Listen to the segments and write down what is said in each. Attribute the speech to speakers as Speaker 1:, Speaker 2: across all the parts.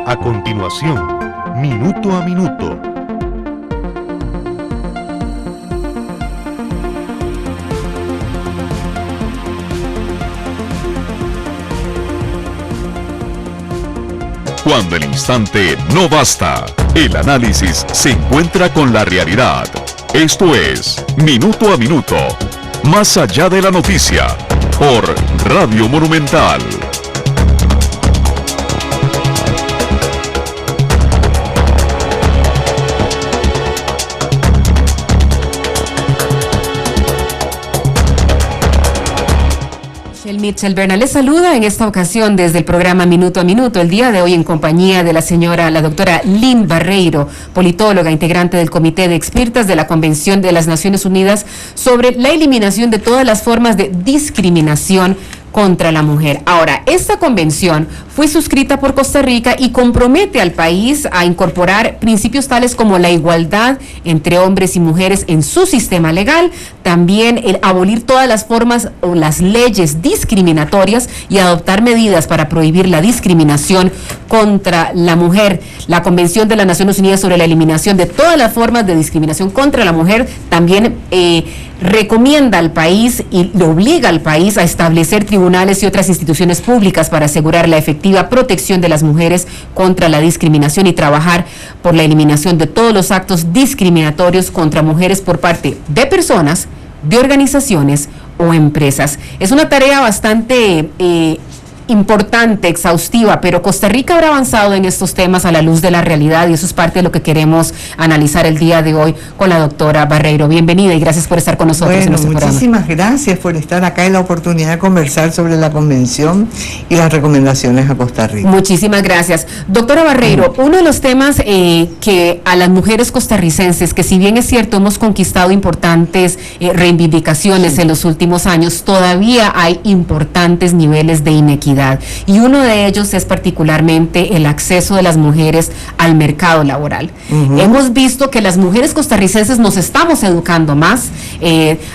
Speaker 1: A continuación, Minuto a Minuto.
Speaker 2: Cuando el instante no basta, el análisis se encuentra con la realidad. Esto es Minuto a Minuto, más allá de la noticia, por Radio Monumental.
Speaker 3: Mitchell Bernal les saluda en esta ocasión desde el programa Minuto a Minuto, el día de hoy en compañía de la doctora Lynn Barreiro, politóloga, integrante del Comité de Expertas de la Convención de las Naciones Unidas sobre la eliminación de todas las formas de discriminación contra la mujer. Ahora, esta convención fue suscrita por Costa Rica y compromete al país a incorporar principios tales como la igualdad entre hombres y mujeres en su sistema legal, también el abolir todas las formas o las leyes discriminatorias y adoptar medidas para prohibir la discriminación contra la mujer. La Convención de las Naciones Unidas sobre la eliminación de todas las formas de discriminación contra la mujer también recomienda al país y le obliga al país a establecer tribunales y otras instituciones públicas para asegurar la efectiva protección de las mujeres contra la discriminación y trabajar por la eliminación de todos los actos discriminatorios contra mujeres por parte de personas, de organizaciones o empresas. Es una tarea bastante importante, exhaustiva, pero Costa Rica habrá avanzado en estos temas a la luz de la realidad y eso es parte de lo que queremos analizar el día de hoy con la doctora Barreiro. Bienvenida y gracias por estar con nosotros en nuestro programa.
Speaker 4: Muchísimas gracias por estar acá en la oportunidad de conversar sobre la convención y las recomendaciones a Costa Rica.
Speaker 3: Muchísimas gracias. Doctora Barreiro, uno de los temas que a las mujeres costarricenses, que si bien es cierto hemos conquistado importantes reivindicaciones en los últimos años, todavía hay importantes niveles de inequidad. Y uno de ellos es particularmente el acceso de las mujeres al mercado laboral. Hemos visto que las mujeres costarricenses nos estamos educando más.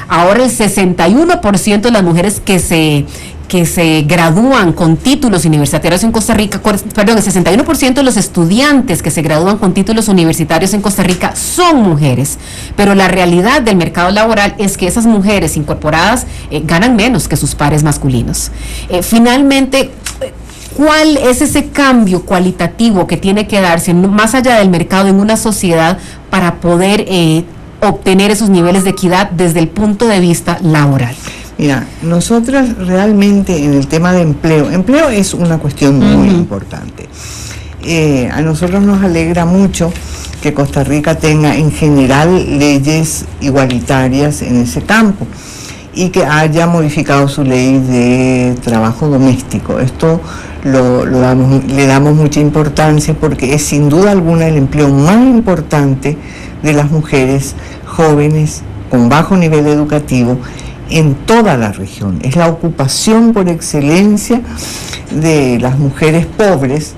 Speaker 3: Ahora el 61% de las mujeres que se gradúan con títulos universitarios en Costa Rica, perdón, el 61% de los estudiantes que se gradúan con títulos universitarios en Costa Rica son mujeres, pero la realidad del mercado laboral es que esas mujeres incorporadas ganan menos que sus pares masculinos. Finalmente, ¿cuál es ese cambio cualitativo que tiene que darse más allá del mercado en una sociedad para poder obtener esos niveles de equidad desde el punto de vista laboral?
Speaker 4: Mira, nosotras realmente en el tema de empleo es una cuestión muy importante. A nosotros nos alegra mucho que Costa Rica tenga en general leyes igualitarias en ese campo y que haya modificado su ley de trabajo doméstico. Esto le damos mucha importancia porque es sin duda alguna el empleo más importante de las mujeres jóvenes con bajo nivel educativo en toda la región. Es la ocupación por excelencia de las mujeres pobres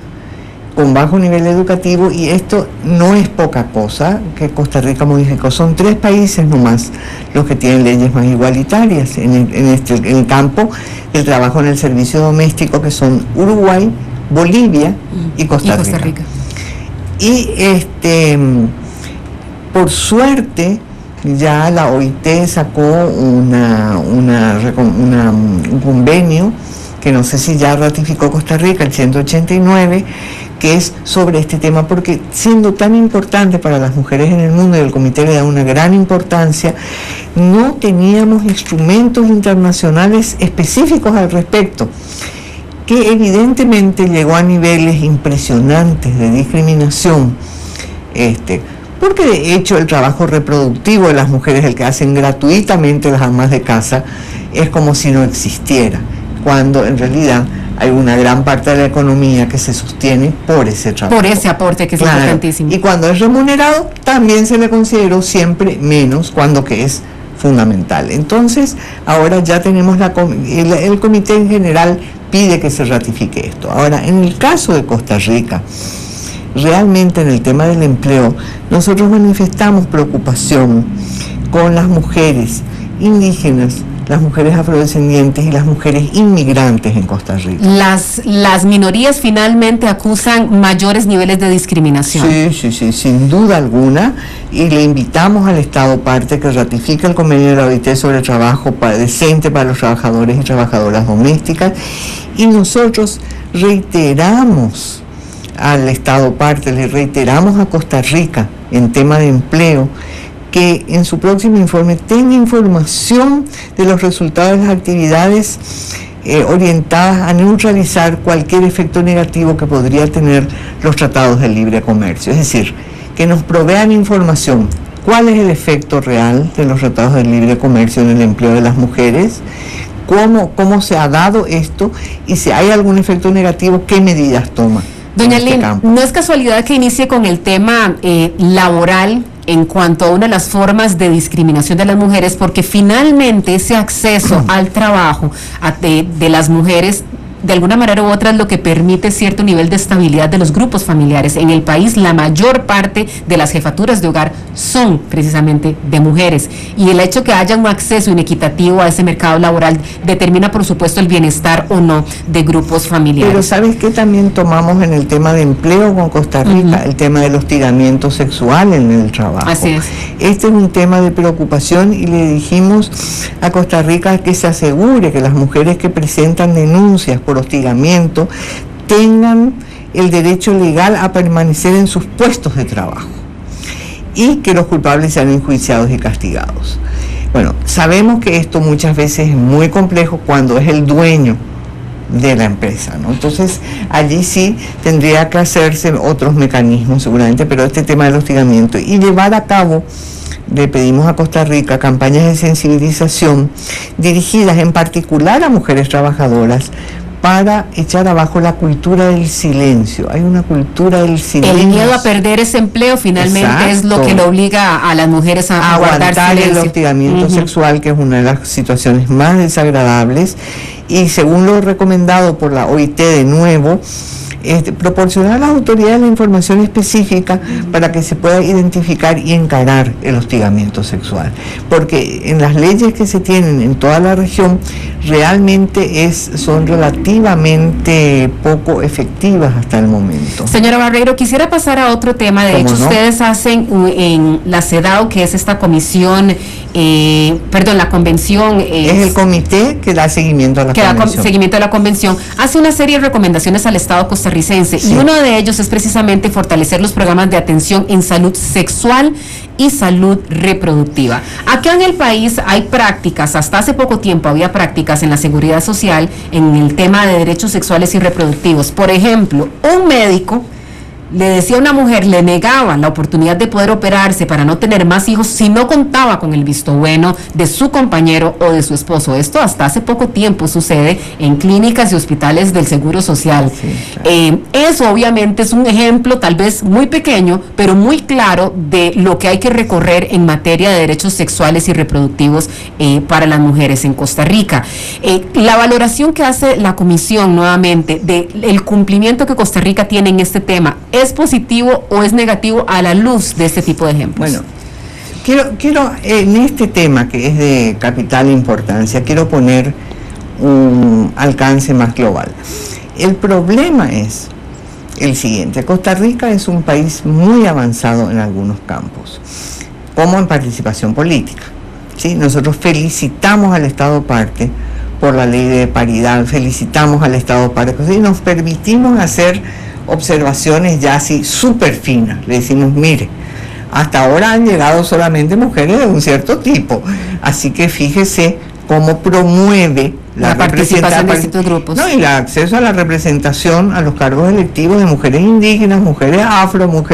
Speaker 4: con bajo nivel educativo y esto no es poca cosa que Costa Rica modificó. Son 3 países nomás los que tienen leyes más igualitarias en el campo del trabajo en el servicio doméstico, que son Uruguay, Bolivia y Costa Rica. Y por suerte ya la OIT sacó un convenio que no sé si ya ratificó Costa Rica, el 189, que es sobre este tema, porque siendo tan importante para las mujeres en el mundo y el comité le da una gran importancia, no teníamos instrumentos internacionales específicos al respecto, que evidentemente llegó a niveles impresionantes de discriminación, porque de hecho el trabajo reproductivo de las mujeres, el que hacen gratuitamente las amas de casa, es como si no existiera, cuando en realidad hay una gran parte de la economía que se sostiene por ese trabajo.
Speaker 3: Por ese aporte que es importantísimo.
Speaker 4: Y cuando es remunerado, también se le consideró siempre menos, cuando que es fundamental. Entonces, ahora ya tenemos el comité en general pide que se ratifique esto. Ahora, en el caso de Costa Rica, realmente en el tema del empleo, nosotros manifestamos preocupación con las mujeres indígenas, las mujeres afrodescendientes y las mujeres inmigrantes en Costa Rica.
Speaker 3: Las minorías finalmente acusan mayores niveles de discriminación.
Speaker 4: Sí, sin duda alguna, y le invitamos al Estado parte que ratifique el convenio de la OIT sobre trabajo decente para los trabajadores y trabajadoras domésticas, y nosotros reiteramos al Estado parte, le reiteramos a Costa Rica en tema de empleo, que en su próximo informe tenga información de los resultados de las actividades orientadas a neutralizar cualquier efecto negativo que podría tener los tratados de libre comercio. Es decir, que nos provean información. ¿Cuál es el efecto real de los tratados de libre comercio en el empleo de las mujeres? ¿Cómo se ha dado esto? Y si hay algún efecto negativo, ¿qué medidas toma?
Speaker 3: Doña Lynn, no es casualidad que inicie con el tema laboral en cuanto a una de las formas de discriminación de las mujeres, porque finalmente ese acceso al trabajo de las mujeres, de alguna manera u otra, es lo que permite cierto nivel de estabilidad de los grupos familiares. En el país, la mayor parte de las jefaturas de hogar son precisamente de mujeres, y el hecho que haya un acceso inequitativo a ese mercado laboral determina, por supuesto, el bienestar o no de grupos familiares.
Speaker 4: Pero ¿sabes qué también tomamos en el tema de empleo con Costa Rica? El tema del hostigamiento sexual en el trabajo.
Speaker 3: Así es.
Speaker 4: Este es un tema de preocupación, y le dijimos a Costa Rica que se asegure que las mujeres que presentan denuncias por hostigamiento tengan el derecho legal a permanecer en sus puestos de trabajo, y que los culpables sean enjuiciados y castigados. Bueno, sabemos que esto muchas veces es muy complejo cuando es el dueño de la empresa, ¿no? Entonces, allí sí tendría que hacerse otros mecanismos seguramente, pero este tema del hostigamiento y llevar a cabo, le pedimos a Costa Rica campañas de sensibilización dirigidas en particular a mujeres trabajadoras, para echar abajo la cultura del silencio. Hay una cultura del silencio.
Speaker 3: El miedo a perder ese empleo finalmente Exacto. es lo que le obliga a las mujeres a guardar silencio.
Speaker 4: El hostigamiento sexual, que es una de las situaciones más desagradables, y según lo recomendado por la OIT de nuevo, proporcionar a las autoridades la información específica para que se pueda identificar y encarar el hostigamiento sexual, porque en las leyes que se tienen en toda la región realmente son relativamente poco efectivas hasta el momento.
Speaker 3: Señora Barreiro, quisiera pasar a otro tema. De hecho, ustedes hacen en la CEDAW, que es esta comisión, la convención.
Speaker 4: Es el comité que da seguimiento a la convención.
Speaker 3: Seguimiento a la convención. Hace una serie de recomendaciones al Estado costarricense, y uno de ellos es precisamente fortalecer los programas de atención en salud sexual y salud reproductiva. Acá en el país hay prácticas, hasta hace poco tiempo había prácticas en la seguridad social en el tema de derechos sexuales y reproductivos. Por ejemplo, un médico le decía a una mujer, le negaba la oportunidad de poder operarse para no tener más hijos si no contaba con el visto bueno de su compañero o de su esposo. Esto hasta hace poco tiempo sucede en clínicas y hospitales del Seguro Social. Sí, claro. Eso obviamente es un ejemplo tal vez muy pequeño, pero muy claro de lo que hay que recorrer en materia de derechos sexuales y reproductivos para las mujeres en Costa Rica. La valoración que hace la comisión nuevamente del cumplimiento que Costa Rica tiene en este tema, ¿es positivo o es negativo a la luz de este tipo de ejemplos?
Speaker 4: Bueno, quiero en este tema, que es de capital importancia, quiero poner un alcance más global. El problema es el siguiente: Costa Rica es un país muy avanzado en algunos campos, como en participación política, ¿sí? Nosotros felicitamos al Estado parte por la ley de paridad, felicitamos al Estado parte, y nos permitimos hacer observaciones ya así súper finas. Le decimos, mire, hasta ahora han llegado solamente mujeres de un cierto tipo, así que fíjese cómo promueve la
Speaker 3: participación de estos grupos.
Speaker 4: No, y el acceso a la representación a los cargos electivos de mujeres indígenas, mujeres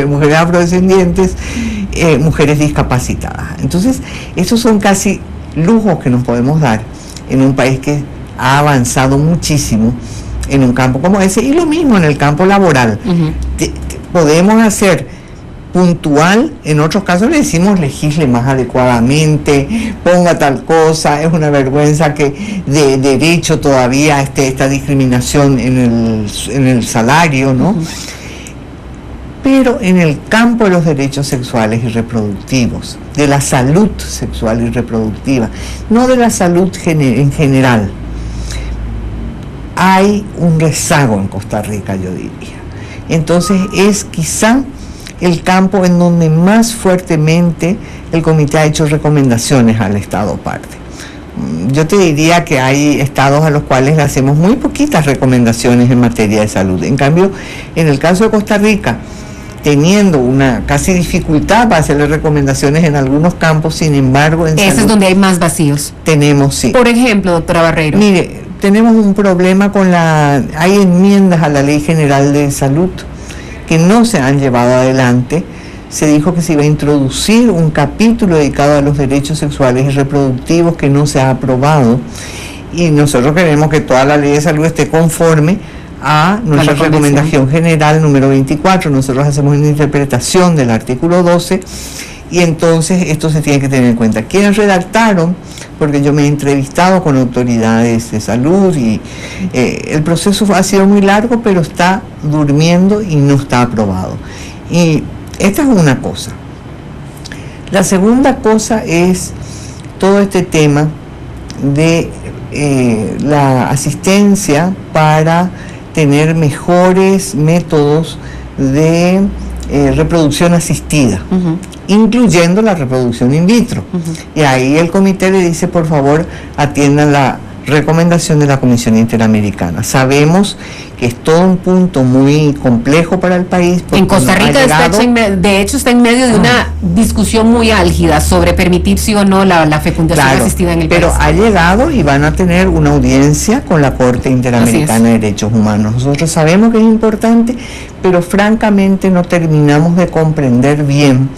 Speaker 4: mujeres afrodescendientes, mujeres discapacitadas. Entonces, esos son casi lujos que nos podemos dar en un país que ha avanzado muchísimo en un campo como ese, y lo mismo en el campo laboral. Podemos hacer puntual, en otros casos le decimos legisle más adecuadamente, ponga tal cosa. Es una vergüenza que de derecho todavía esté esta discriminación en el salario, ¿no? pero en el campo de los derechos sexuales y reproductivos, de la salud sexual y reproductiva, no de la salud en general, hay un rezago en Costa Rica, yo diría. Entonces es quizá el campo en donde más fuertemente el comité ha hecho recomendaciones al Estado parte. Yo te diría que hay estados a los cuales le hacemos muy poquitas recomendaciones en materia de salud. En cambio, en el caso de Costa Rica, teniendo una casi dificultad para hacerle recomendaciones en algunos campos, sin embargo, en
Speaker 3: Ese
Speaker 4: salud
Speaker 3: es donde hay más vacíos.
Speaker 4: tenemos, sí.
Speaker 3: Por ejemplo, doctora Barreiro.
Speaker 4: Mire, tenemos un problema hay enmiendas a la Ley General de Salud que no se han llevado adelante. Se dijo que se iba a introducir un capítulo dedicado a los derechos sexuales y reproductivos que no se ha aprobado, y nosotros queremos que toda la Ley de Salud esté conforme a nuestra recomendación general número 24. Nosotros hacemos una interpretación del artículo 12 y entonces esto se tiene que tener en cuenta. ¿Quiénes redactaron? Porque yo me he entrevistado con autoridades de salud y el proceso ha sido muy largo, pero está durmiendo y no está aprobado. Y esta es una cosa. La segunda cosa es todo este tema de la asistencia para tener mejores métodos de reproducción asistida, incluyendo la reproducción in vitro. Y ahí el comité le dice, por favor, atiendan la recomendación de la Comisión Interamericana. Sabemos que es todo un punto muy complejo para el país.
Speaker 3: En Costa Rica, de hecho, está en medio de una discusión muy álgida sobre permitir sí o no la fecundación asistida en el país.
Speaker 4: Pero ha llegado y van a tener una audiencia con la Corte Interamericana de Derechos Humanos. Nosotros sabemos que es importante, pero francamente no terminamos de comprender bien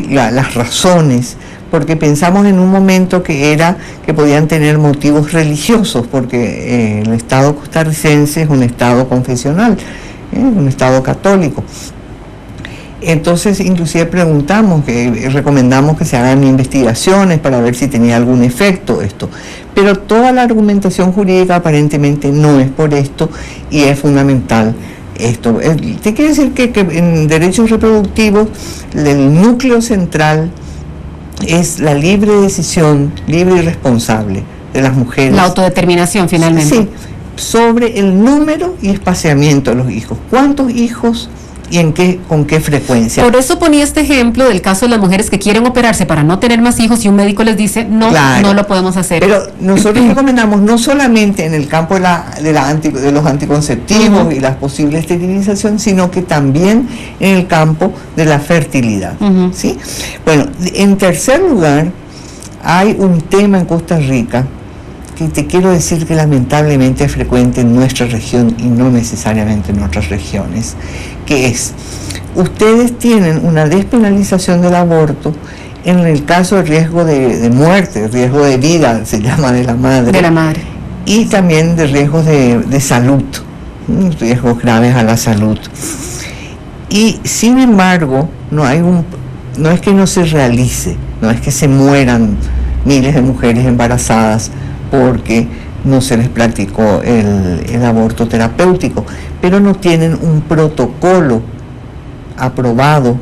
Speaker 4: las razones, porque pensamos en un momento que podían tener motivos religiosos, porque el Estado costarricense es un Estado confesional, un Estado católico. Entonces, inclusive recomendamos que se hagan investigaciones para ver si tenía algún efecto esto. Pero toda la argumentación jurídica aparentemente no es por esto, y es fundamental esto. Te quiero decir que en derechos reproductivos el núcleo central es la libre decisión, libre y responsable de las mujeres.
Speaker 3: La autodeterminación, finalmente.
Speaker 4: Sí, sobre el número y espaciamiento de los hijos. ¿Cuántos hijos y con qué frecuencia?
Speaker 3: Por eso ponía este ejemplo del caso de las mujeres que quieren operarse para no tener más hijos y un médico les dice, no, no lo podemos hacer.
Speaker 4: Pero nosotros recomendamos no solamente en el campo de los anticonceptivos y la posible esterilización, sino que también en el campo de la fertilidad. ¿Sí? Bueno, en tercer lugar, hay un tema en Costa Rica que te quiero decir que lamentablemente es frecuente en nuestra región y no necesariamente en otras regiones, que es, ustedes tienen una despenalización del aborto en el caso de riesgo de muerte, riesgo de vida, se llama, de la madre.
Speaker 3: De la madre.
Speaker 4: Y también de riesgos de salud, riesgos graves a la salud. Y sin embargo, no es que no se realice, no es que se mueran miles de mujeres embarazadas porque no se les practicó el aborto terapéutico, pero no tienen un protocolo aprobado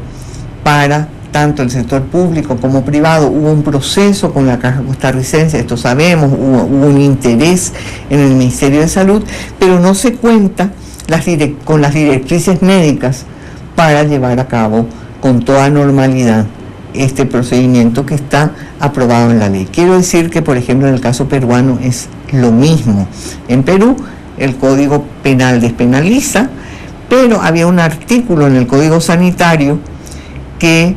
Speaker 4: para tanto el sector público como privado. Hubo un proceso con la Caja Costarricense, esto sabemos, hubo un interés en el Ministerio de Salud, pero no se cuenta con las directrices médicas para llevar a cabo con toda normalidad este procedimiento que está aprobado en la ley. Quiero decir que, por ejemplo, en el caso peruano es lo mismo. En Perú el Código Penal despenaliza, pero había un artículo en el Código Sanitario que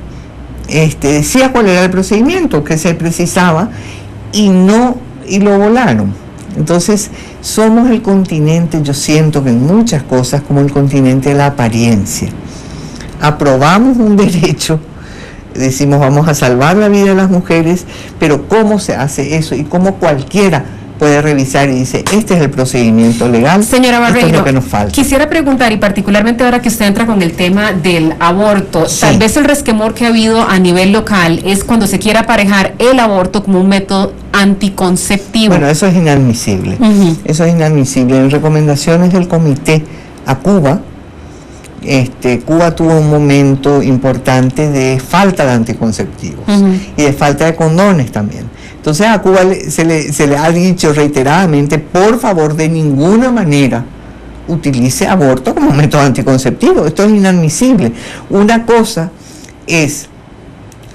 Speaker 4: decía cuál era el procedimiento que se precisaba y lo volaron. Entonces, somos el continente, yo siento que en muchas cosas, como el continente de la apariencia. Aprobamos un derecho, decimos vamos a salvar la vida de las mujeres, pero ¿cómo se hace eso? Y cómo cualquiera puede revisar y dice, este es el procedimiento legal.
Speaker 3: Señora Barreiro,
Speaker 4: esto es lo que nos falta.
Speaker 3: Quisiera preguntar, y particularmente ahora que usted entra con el tema del aborto, sí, tal vez el resquemor que ha habido a nivel local es cuando se quiere aparejar el aborto como un método anticonceptivo.
Speaker 4: Bueno, eso es inadmisible. Eso es inadmisible. En recomendaciones del comité a Cuba, Cuba tuvo un momento importante de falta de anticonceptivos y de falta de condones también. Entonces a Cuba se le ha dicho reiteradamente, por favor, de ninguna manera utilice aborto como método anticonceptivo. Esto es inadmisible. Una cosa es,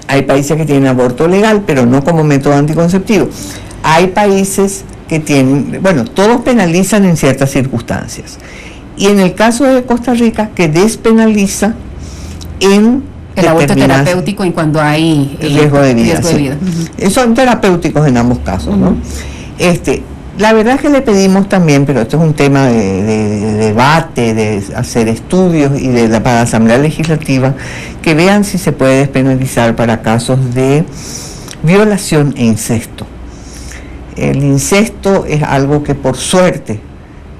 Speaker 4: hay países que tienen aborto legal, pero no como método anticonceptivo. Hay países que tienen, bueno, todos penalizan en ciertas circunstancias. Y en el caso de Costa Rica, que despenaliza en
Speaker 3: el aborto terapéutico y cuando hay
Speaker 4: riesgo de vida. Son terapéuticos en ambos casos, ¿no? La verdad es que le pedimos también, pero esto es un tema de debate, de hacer estudios y para la Asamblea Legislativa, que vean si se puede despenalizar para casos de violación e incesto. El incesto es algo que por suerte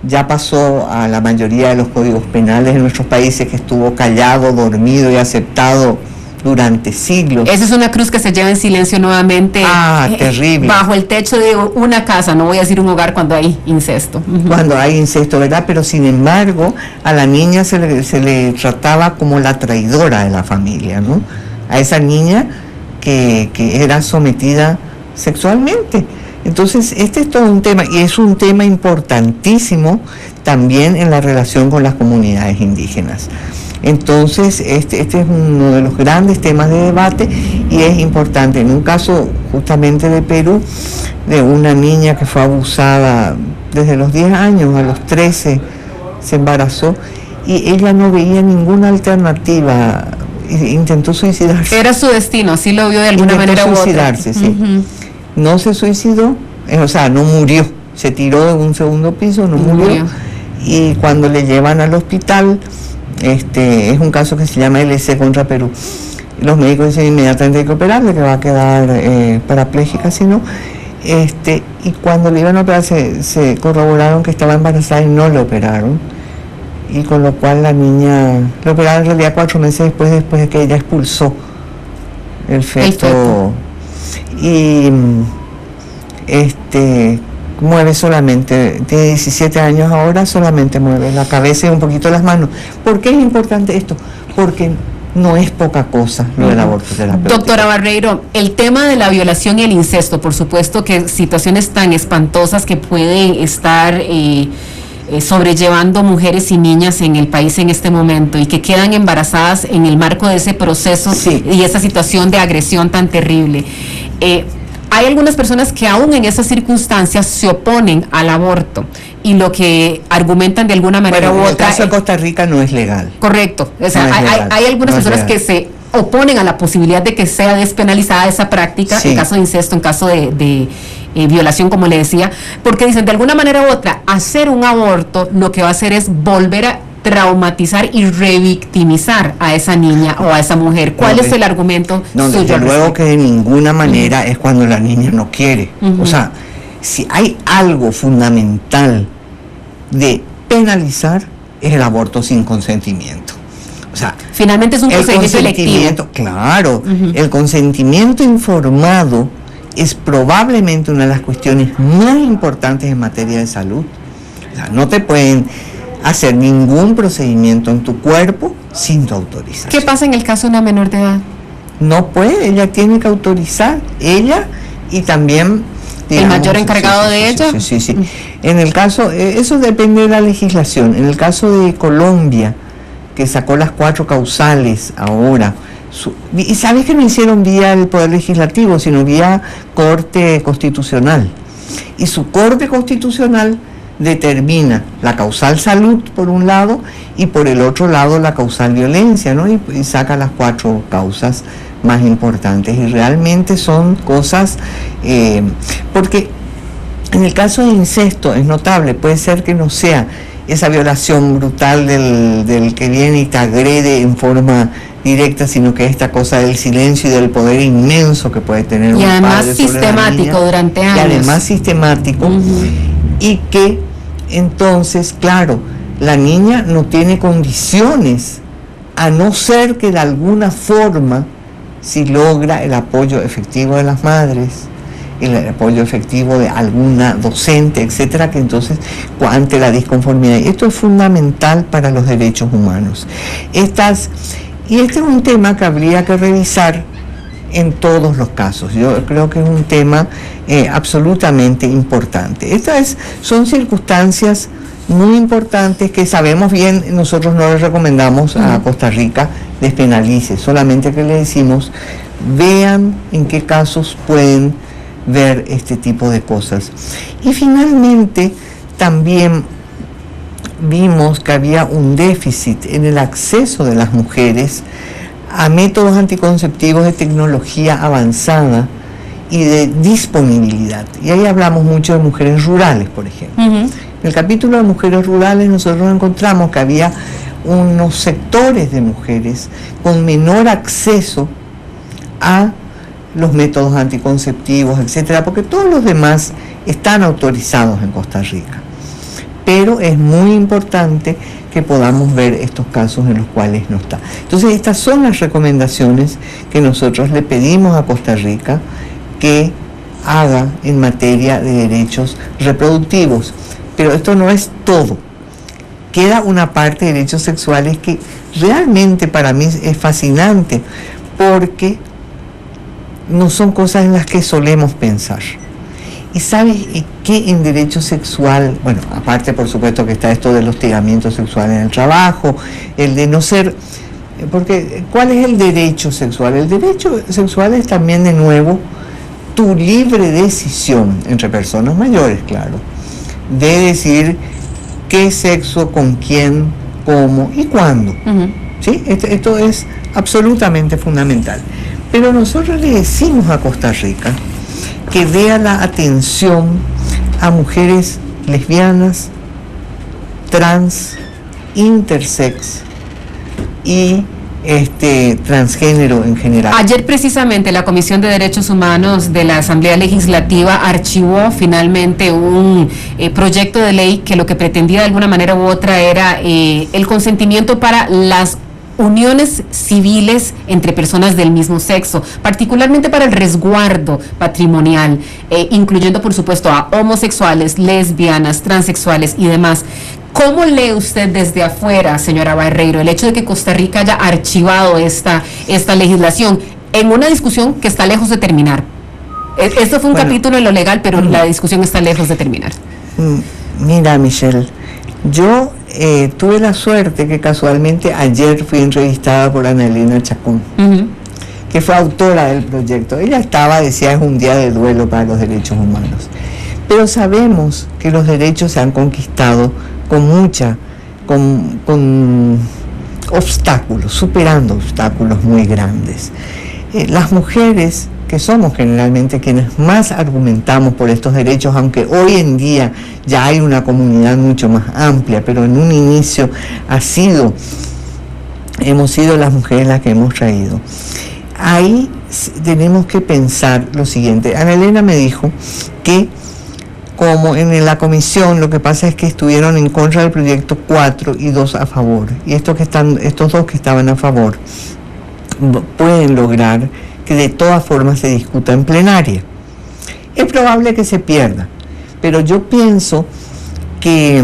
Speaker 4: ya pasó a la mayoría de los códigos penales de nuestros países, que estuvo callado, dormido y aceptado durante siglos.
Speaker 3: Esa es una cruz que se lleva en silencio nuevamente.
Speaker 4: Terrible.
Speaker 3: Bajo el techo de una casa, no voy a decir un hogar, cuando hay incesto.
Speaker 4: Cuando hay incesto, ¿verdad? Pero sin embargo, a la niña se le trataba como la traidora de la familia, ¿no? A esa niña que era sometida sexualmente. Entonces, este es todo un tema, y es un tema importantísimo también en la relación con las comunidades indígenas. Entonces, este es uno de los grandes temas de debate, y es importante. En un caso justamente de Perú, de una niña que fue abusada desde los 10 años, a los 13 se embarazó, y ella no veía ninguna alternativa, intentó suicidarse.
Speaker 3: Era su destino, así lo vio de alguna manera u otra.
Speaker 4: Suicidarse, sí. No se suicidó, o sea, no murió, se tiró de un segundo piso, no murió. Y cuando le llevan al hospital, es un caso que se llama LC contra Perú. Los médicos dicen inmediatamente hay que operarle, que va a quedar parapléjica, si no. Y cuando le iban a operar se corroboraron que estaba embarazada y no le operaron. Y con lo cual la niña, le operaron en realidad 4 meses después de que ella expulsó el feto. Y mueve solamente, tiene 17 años ahora, solamente mueve la cabeza y un poquito las manos. ¿Por qué es importante esto? Porque no es poca cosa lo del aborto terapéutico.
Speaker 3: Doctora Barreiro, el tema de la violación y el incesto, por supuesto que situaciones tan espantosas que pueden estar sobrellevando mujeres y niñas en el país en este momento, y que quedan embarazadas en el marco de ese proceso y esa situación de agresión tan terrible. Hay algunas personas que aún en esas circunstancias se oponen al aborto, y lo que argumentan de alguna manera u otra.
Speaker 4: En el caso de Costa Rica no es legal.
Speaker 3: Correcto. O sea, hay algunas personas que se oponen a la posibilidad de que sea despenalizada esa práctica, en caso de incesto, en caso de violación, como le decía, porque dicen, de alguna manera u otra, hacer un aborto lo que va a hacer es volver a traumatizar y revictimizar a esa niña o a esa mujer. ¿Cuál es el argumento suyo?
Speaker 4: Desde luego que de ninguna manera es cuando la niña no quiere. O sea, si hay algo fundamental de penalizar, es el aborto sin consentimiento. O sea,
Speaker 3: finalmente es un procedimiento electivo.
Speaker 4: Claro, el consentimiento informado es probablemente una de las cuestiones más importantes en materia de salud. O sea, no te pueden hacer ningún procedimiento en tu cuerpo sin tu autorización.
Speaker 3: ¿Qué pasa en el caso de una menor de edad?
Speaker 4: No puede, ella tiene que autorizar, ella y también, digamos,
Speaker 3: el mayor encargado de ella.
Speaker 4: Sí. En el caso, eso depende de la legislación. En el caso de Colombia, que sacó las 4 causales ahora, y sabes que no hicieron vía el Poder Legislativo, sino vía Corte Constitucional. Y su Corte Constitucional determina la causal salud por un lado, y por el otro lado la causal violencia, ¿no? Y saca las 4 causas más importantes, y realmente son cosas, porque en el caso de incesto es notable, puede ser que no sea esa violación brutal del que viene y te agrede en forma directa, sino que esta cosa del silencio y del poder inmenso que puede tener un padre.
Speaker 3: Y además sistemático durante años.
Speaker 4: Y además sistemático, y que entonces, claro, la niña no tiene condiciones, a no ser que de alguna forma, si logra el apoyo efectivo de las madres, el apoyo efectivo de alguna docente, etcétera, que entonces ante la disconformidad. Esto es fundamental para los derechos humanos. Y este es un tema que habría que revisar en todos los casos. Yo creo que es un tema absolutamente importante. Son circunstancias muy importantes que sabemos bien. Nosotros no les recomendamos a Costa Rica despenalice, solamente que le decimos vean en qué casos pueden ver este tipo de cosas. Y finalmente también vimos que había un déficit en el acceso de las mujeres a métodos anticonceptivos de tecnología avanzada y de disponibilidad. Y ahí hablamos mucho de mujeres rurales, por ejemplo. En el capítulo de mujeres rurales nosotros encontramos que había unos sectores de mujeres con menor acceso a los métodos anticonceptivos, etcétera, porque todos los demás están autorizados en Costa Rica. Pero es muy importante que podamos ver estos casos en los cuales no está. Entonces, estas son las recomendaciones que nosotros le pedimos a Costa Rica que haga en materia de derechos reproductivos. Pero esto no es todo. Queda una parte de derechos sexuales que realmente para mí es fascinante, porque no son cosas en las que solemos pensar. Y sabes que en derecho sexual, bueno, aparte por supuesto que está esto del hostigamiento sexual en el trabajo, el de no ser, porque ¿cuál es el derecho sexual? El derecho sexual es también de nuevo tu libre decisión entre personas mayores, claro, de decir qué sexo, con quién, cómo y cuándo. ¿Sí? Esto es absolutamente fundamental. Pero nosotros le decimos a Costa Rica que dé la atención a mujeres lesbianas, trans, intersex y transgénero en general.
Speaker 3: Ayer precisamente la Comisión de Derechos Humanos de la Asamblea Legislativa archivó finalmente un proyecto de ley que lo que pretendía de alguna manera u otra era el consentimiento para las uniones civiles entre personas del mismo sexo, particularmente para el resguardo patrimonial, incluyendo por supuesto a homosexuales, lesbianas, transexuales y demás. ¿Cómo lee usted desde afuera, señora Barreiro, el hecho de que Costa Rica haya archivado esta legislación en una discusión que está lejos de terminar? Esto fue un capítulo en lo legal, pero la discusión está lejos de terminar.
Speaker 4: Mira, Michelle, yo tuve la suerte que casualmente ayer fui entrevistada por Ana Elena Chacón, que fue autora del proyecto. Ella decía, es un día de duelo para los derechos humanos. Pero sabemos que los derechos se han conquistado con obstáculos, superando obstáculos muy grandes. Las mujeres, que somos generalmente quienes más argumentamos por estos derechos, aunque hoy en día ya hay una comunidad mucho más amplia, pero en un inicio hemos sido las mujeres las que hemos traído. Ahí tenemos que pensar lo siguiente. Ana Elena me dijo que como en la comisión lo que pasa es que estuvieron en contra del proyecto 4 y 2 a favor, y estos dos que estaban a favor pueden lograr que de todas formas se discuta en plenaria. Es probable que se pierda, pero yo pienso que,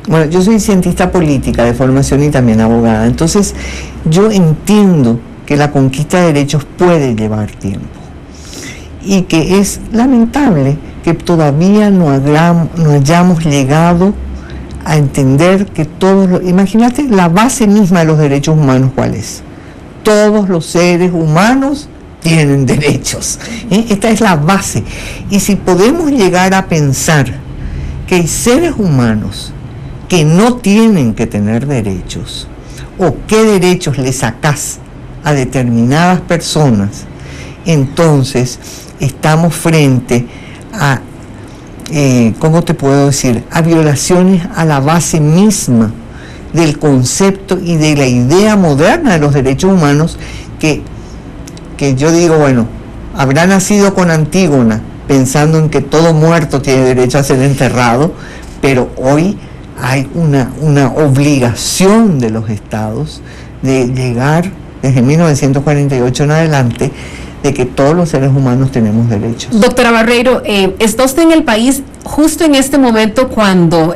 Speaker 4: bueno, yo soy cientista política de formación y también abogada, entonces yo entiendo que la conquista de derechos puede llevar tiempo y que es lamentable que todavía no hayamos llegado a entender que imagínate la base misma de los derechos humanos, ¿cuál es? Todos los seres humanos tienen derechos. Esta es la base. Y si podemos llegar a pensar que hay seres humanos que no tienen que tener derechos, o qué derechos le sacás a determinadas personas, entonces estamos frente a, ¿cómo te puedo decir?, a violaciones a la base misma del concepto y de la idea moderna de los derechos humanos, que yo digo, bueno, habrá nacido con Antígona pensando en que todo muerto tiene derecho a ser enterrado, pero hoy hay una obligación de los estados de llegar, desde 1948 en adelante, de que todos los seres humanos tenemos derechos.
Speaker 3: Doctora Barreiro, está usted en el país justo en este momento cuando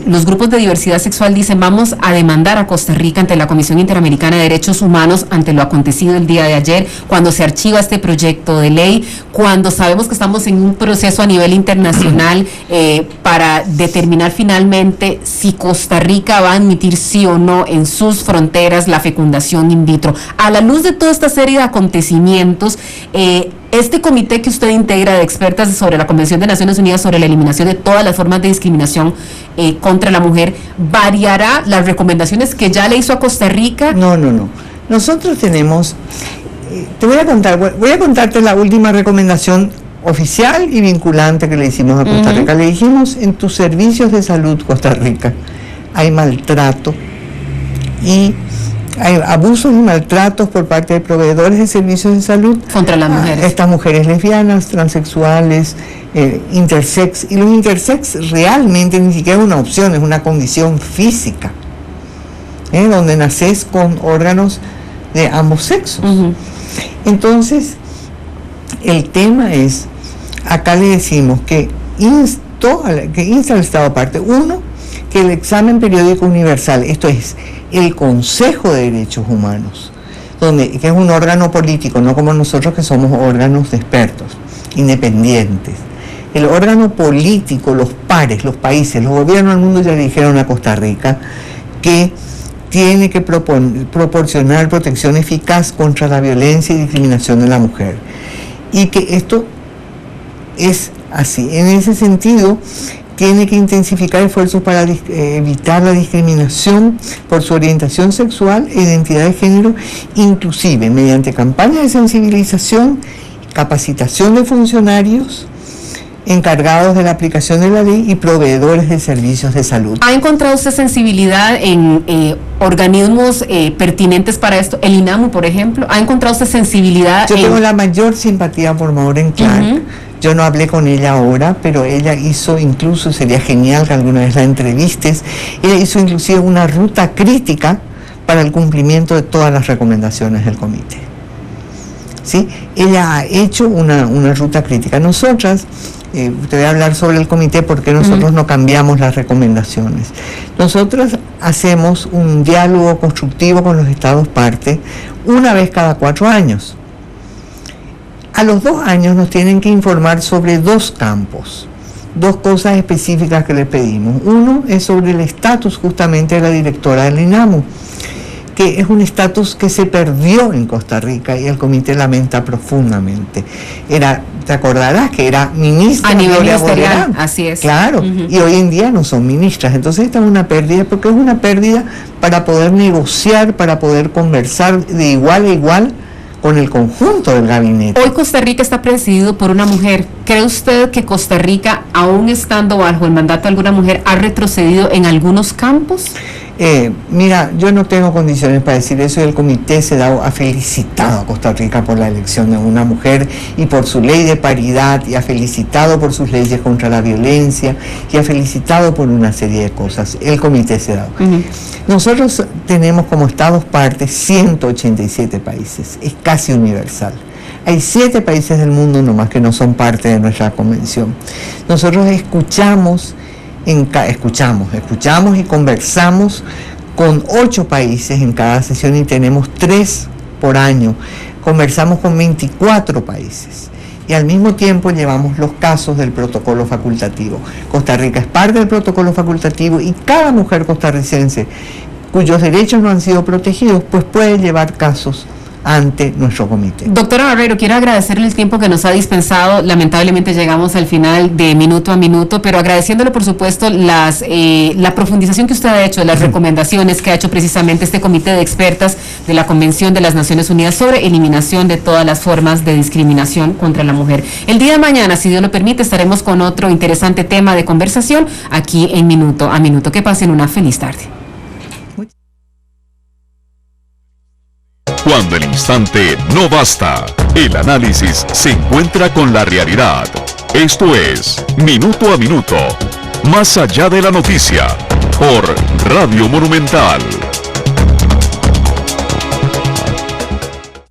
Speaker 3: los grupos de diversidad sexual dicen vamos a demandar a Costa Rica ante la Comisión Interamericana de Derechos Humanos ante lo acontecido el día de ayer, cuando se archiva este proyecto de ley, cuando sabemos que estamos en un proceso a nivel internacional para determinar finalmente si Costa Rica va a admitir sí o no en sus fronteras la fecundación in vitro. A la luz de toda esta serie de acontecimientos, este comité que usted integra de expertas sobre la Convención de Naciones Unidas sobre la eliminación de todas las formas de discriminación contra la mujer, ¿variará las recomendaciones que ya le hizo a Costa Rica?
Speaker 4: No. Nosotros tenemos, voy a contarte la última recomendación oficial y vinculante que le hicimos a Costa Rica. Le dijimos, en tus servicios de salud, Costa Rica, hay maltrato y hay abusos y maltratos por parte de proveedores de servicios de salud
Speaker 3: contra las mujeres.
Speaker 4: Estas mujeres lesbianas, transexuales, intersex. Y los intersex realmente ni siquiera es una opción, es una condición física, donde naces con órganos de ambos sexos. Entonces, el tema es, acá le decimos que insta al Estado aparte, uno, que el examen periódico universal, esto es, el Consejo de Derechos Humanos, que es un órgano político, no como nosotros que somos órganos de expertos, independientes. El órgano político, los pares, los países, los gobiernos del mundo ya le dijeron a Costa Rica que tiene que proporcionar protección eficaz contra la violencia y discriminación de la mujer. Y que esto es así. En ese sentido, tiene que intensificar esfuerzos para evitar la discriminación por su orientación sexual e identidad de género, inclusive mediante campañas de sensibilización, capacitación de funcionarios encargados de la aplicación de la ley y proveedores de servicios de salud.
Speaker 3: ¿Ha encontrado usted sensibilidad en organismos pertinentes para esto? El INAMU, por ejemplo, ¿ha encontrado usted sensibilidad?
Speaker 4: Yo tengo la mayor simpatía por Maureen Clark. Yo no hablé con ella ahora, pero ella hizo incluso, sería genial que alguna vez la entrevistes, ella hizo inclusive una ruta crítica para el cumplimiento de todas las recomendaciones del comité. ¿Sí? Ella ha hecho una ruta crítica. Nosotras, te voy a hablar sobre el comité porque nosotros no cambiamos las recomendaciones. Nosotros hacemos un diálogo constructivo con los estados parte una vez cada 4 años. A los 2 años nos tienen que informar sobre 2 campos, 2 cosas específicas que les pedimos. Uno es sobre el estatus justamente de la directora del INAMU, que es un estatus que se perdió en Costa Rica y el comité lamenta profundamente. Te acordarás que era ministra
Speaker 3: a nivel ministerial, así es.
Speaker 4: Claro, y hoy en día no son ministras. Entonces esta es una pérdida, porque es una pérdida para poder negociar, para poder conversar de igual a igual con el conjunto del gabinete.
Speaker 3: Hoy Costa Rica está presidido por una mujer. ¿Cree usted que Costa Rica, aún estando bajo el mandato de alguna mujer, ha retrocedido en algunos campos?
Speaker 4: Mira, yo no tengo condiciones para decir eso y el comité ha felicitado a Costa Rica por la elección de una mujer y por su ley de paridad y ha felicitado por sus leyes contra la violencia y ha felicitado por una serie de cosas. El comité CEDAW. Nosotros tenemos como estados parte 187 países, es casi universal. Hay 7 países del mundo nomás que no son parte de nuestra convención. Nosotros escuchamos y conversamos con 8 países en cada sesión y tenemos 3 por año. Conversamos con 24 países y al mismo tiempo llevamos los casos del protocolo facultativo. Costa Rica es parte del protocolo facultativo y cada mujer costarricense cuyos derechos no han sido protegidos, pues puede llevar casos ante nuestro comité.
Speaker 3: Doctora Barreiro, quiero agradecerle el tiempo que nos ha dispensado. Lamentablemente llegamos al final de Minuto a Minuto, pero agradeciéndole por supuesto la profundización que usted ha hecho, las recomendaciones que ha hecho precisamente este comité de expertas de la Convención de las Naciones Unidas sobre eliminación de todas las formas de discriminación contra la mujer. El día de mañana, si Dios lo permite, estaremos con otro interesante tema de conversación aquí en Minuto a Minuto. Que pasen una feliz tarde.
Speaker 2: Cuando el instante no basta, el análisis se encuentra con la realidad. Esto es Minuto a Minuto, más allá de la noticia, por Radio Monumental.